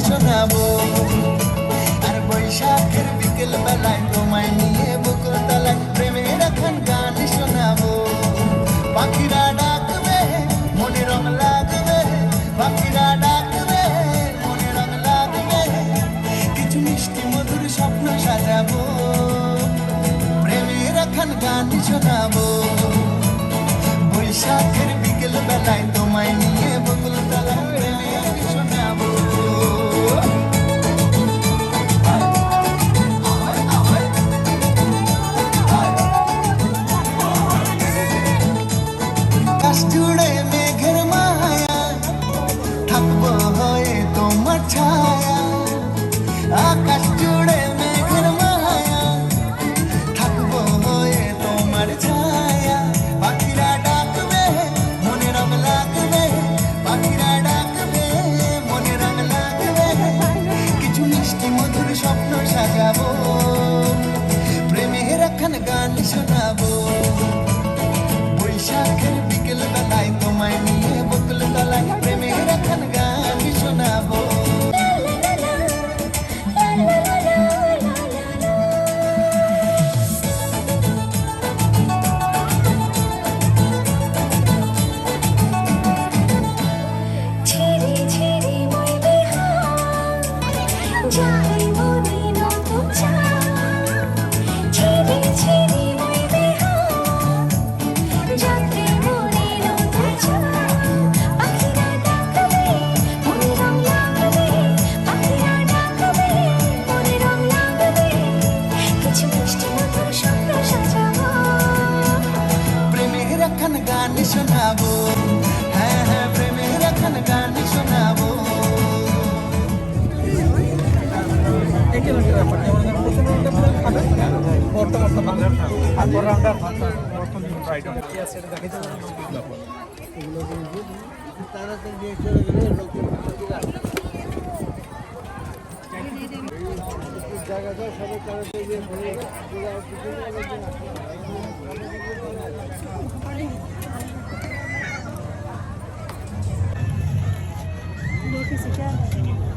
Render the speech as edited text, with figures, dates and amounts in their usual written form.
শোনাবো। আর বৈশাখের বিকেল বেলায় তোমায় নিয়ে বকুল তলায় প্রেমের এখন গান শোনাবো। পাখিরা ডাকবে মনে রং লাগবে, পাখিরা ডাকবে মনে রং লাগবে, কিছু মিষ্টি মধুর স্বপ্ন সাজাবো, প্রেমের এখন গান শোনাবো। বৈশাখের বিকেল বেলায় তোমায় নিয়ে বকুল তলায় প্রেমের শোনাবো। আকাশ জুড়ে মেঘের মায়া, থাকবো হয়ে তোমার ছায়া। আকাশ জুড়ে মেঘের মায়া, থাকবো হয়ে তোমার ছায়া। পাখিরা ডাকবে মনে রং লাগবে, পাখিরা ডাকবে মনে রং লাগবে, কিছু মিষ্টি মধুর স্বপ্ন সাজাবো, প্রেমের এখন গান শোনাবো। বৈশাখের বিকেল বেলায় তোমায় নিয়ে বকুল তলায় প্রেমের এখন গান শোনাবো। প্রেমের এখন গান শোনাবো, হ্যাঁ হ্যাঁ প্রেমের এখন গান শোনাবো। देखिए